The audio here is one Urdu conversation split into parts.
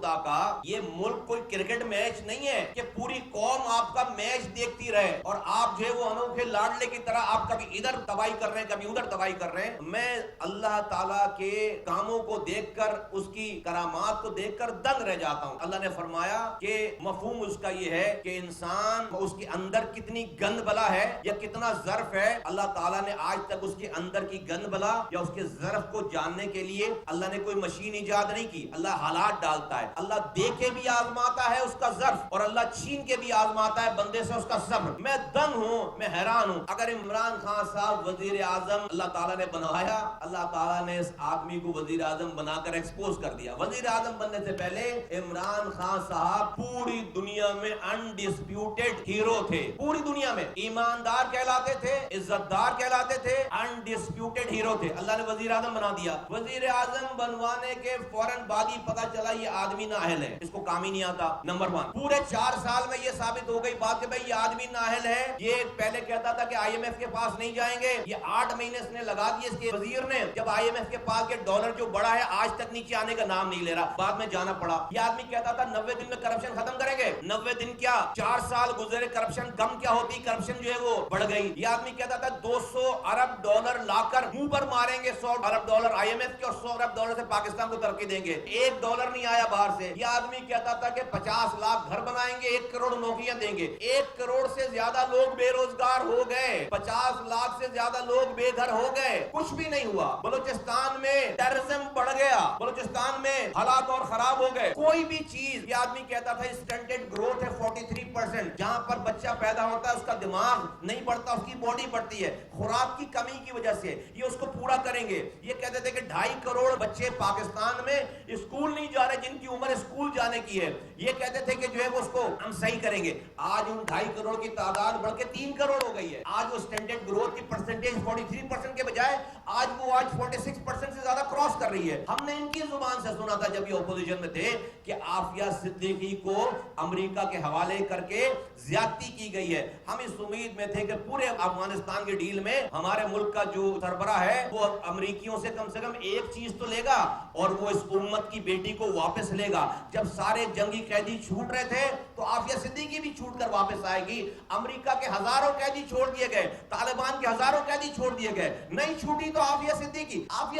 خدا کا یہ ملک کوئی کرکٹ میچ نہیں ہے کہ پوری قوم آپ کا میچ دیکھتی رہے اور آپ جو ہے وہ انوکھے لاڈلے کی طرح آپ کبھی ادھر تباہی کر رہے ہیں کبھی ادھر تباہی کر رہے ہیں. میں اللہ تعالیٰ کے کاموں کو دیکھ کر اس کی کرامات کو دیکھ کر دنگ رہ جاتا ہوں. اللہ نے فرمایا کہ مفہوم اس کا یہ ہے کہ انسان اس کے اندر کتنی گند بلا ہے یا کتنا ظرف ہے. اللہ تعالیٰ نے آج تک اس کے اندر کی گند بلا یا اس کے ظرف کو جاننے کے لیے اللہ نے کوئی مشین ایجاد نہیں کی. اللہ حالات ڈالتا ہے, اللہ دے کے بھی آزماتا ہے اس کا ظرف اور اللہ چھین کے بھی آزماتا ہے بندے سے اس کا صبر. میں دنگ ہوں, میں حیران ہوں. اگر عمران خان صاحب وزیر اعظم اللہ تعالیٰ نے بنوایا, اللہ تعالیٰ نے اس آدمی کو وزیر اعظم بنا کر ایکسپوز کر دیا. وزیر اعظم بننے سے پہلے عمران خان صاحب پوری دنیا میں انڈسپیوٹڈ ہیرو تھے. پوری دنیا میں ایماندار کہلاتے تھے, عزت دار کہلاتے تھے, انڈسپیوٹڈ ہیرو تھے. اللہ نے وزیر اعظم بنا دیا. وزیر اعظم بنوانے کے فوراً بعد ہی پتا چلا یہ آدمی نااہل ہے, اس کو کام ہی نہیں آتا. نمبر 1 پورے 4 سال میں یہ ثابت ہو گئی بات کہ بھائی یہ آدمی نااہل ہے. یہ پہلے کہتا تھا کہ آئی ایم ایف کے پاس نہیں جائیں گے. یہ 8 مہینے اس نے لگا دیے اس کے وزیر نے, جب آئی ایم ایف کے پاس کے ڈالر جو بڑا ہے آج تک نیچے آنے کا نام نہیں لے رہا. بعد میں جانا پڑا. یہ آدمی کہتا تھا 90 دن میں کرپشن ختم کریں گے. 90 دن کیا 4 سال گزرے, کرپشن کم کیا ہوتی, کرپشن جو ہے وہ بڑھ گئی. یہ آدمی کہتا تھا 200 ارب ڈالر لا کر منہ پر ماریں گے, 100 ارب ڈالر آئی ایم ایف کے اور 100 ارب ڈالر سے پاکستان کو ترقی دیں گے. 1 ڈالر نہیں آیا باہر سے. یہ آدمی کہتا تھا کہ 50 لاکھ گھر بنائیں گے, 1 کروڑ نوکریاں دیں گے. 1 کروڑ سے زیادہ لوگ بے روزگار ہو گئے, 50 لاکھ سے زیادہ لوگ بے گھر ہو گئے. کچھ بھی نہیں ہوا. بلوچستان میں ٹیررزم بڑھ گیا, بلوچستان میں حالات اور خراب ہو گئے. کوئی بھی چیز, یہ آدمی کہتا تھا اسٹنٹڈ گروتھ ہے 43%. جہاں پر بچہ پیدا ہوتا ہے اس کا دماغ نہیں بڑھتا, اس کی باڈی بڑھتی ہے خوراک کی کمی کی وجہ سے. یہ اس کو پورا کریں گے. یہ کہتے تھے کہ 2.5 کروڑ بچے پاکستان میں اسکول نہیں جا رہے جن کی عمر اسکول جانے کی ہے. یہ کہتے تھے کہ جو ہے وہ اس کو ہم صحیح کریں گے. آج ان 2.5 کروڑ کی تعداد بڑھ کے 3 کروڑ ہو گئی ہے. آج وہ اسٹینڈرڈ گروتھ کی پرسنٹیج 43% کے بجائے آج 46% سے زیادہ کراس کر رہی ہے. ہم نے ان کی زبان سے سنا تھا جب یہ اپوزیشن میں تھے کہ عافیہ صدیقی کو امریکہ کے حوالے کر کے زیادتی کی گئی ہے. ہم اس امید میں تھے کہ پورے افغانستان کی ڈیل میں ہمارے ملک کا جو سربراہ ہے وہ امریکیوں سے کم ایک چیز تو لے گا اور وہ اس امت کی بیٹی کو واپس لے گا. جب سارے جنگی قیدی چھوٹ رہے تھے تو عافیہ صدیقی بھی چھوٹ کر واپس آئے گی. امریکہ کے ہزاروں قیدی چھوڑ دیے گئے, طالبان کے ہزاروں قیدی چھوڑ دیے گئے, نہیں چھوٹی تو عافیہ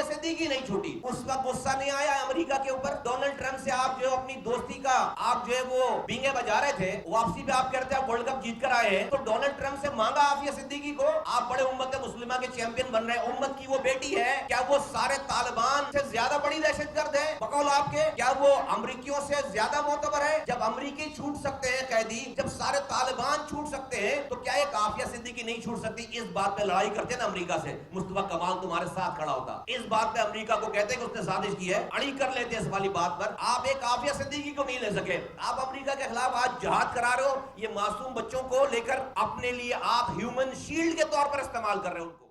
صدیقی نہیں چھوٹی. اس وقت غصہ نہیں آیا امریکہ کے اوپر. ڈونلڈ ٹرمپ سے آپ جو اپنی دوستی کا آپ جو ہے وہ بینگے بجا رہے تھے, واپسی پہ آپ کہتے ہیں ورلڈ کپ جیت کر آئے ہیں, تو ڈونلڈ ٹرمپ سے مانگا عافیہ صدیقی کو. آپ بڑے امت مسلمہ کے چیمپئن بن رہے ہیں, امت کی وہ بیٹی ہے, کیا وہ سارے طالبان سے زیادہ بڑی دہشت گرد ہے بقول آپ کے؟ کیا وہ امریکیوں سے زیادہ معتبر ہے؟ جب امریکی چھوٹ سکتے ہیں قیدی, جب سارے طالبان چھوٹ سکتے ہیں, تو کیا ایک عافیہ صدیقی نہیں چھوٹ سکتی؟ اس بات پہ لڑائی کرتے نا امریکہ سے, مصطفیٰ کمال تمہارے ساتھ کھڑا ہوتا. اس بات پہ امریکہ کو کہتے کہ اس نے سازش کی ہے, اڑی کر لیتے اس والی بات پر. آپ ایک عافیہ صدیقی کو نہیں لے سکے. آپ امریکہ کے خلاف آج جہاد کرا رہے ہو, یہ معصوم بچوں کو لے کر اپنے لیے آپ ہیومن شیلڈ کے طور پر استعمال کر رہے ہو ان کو.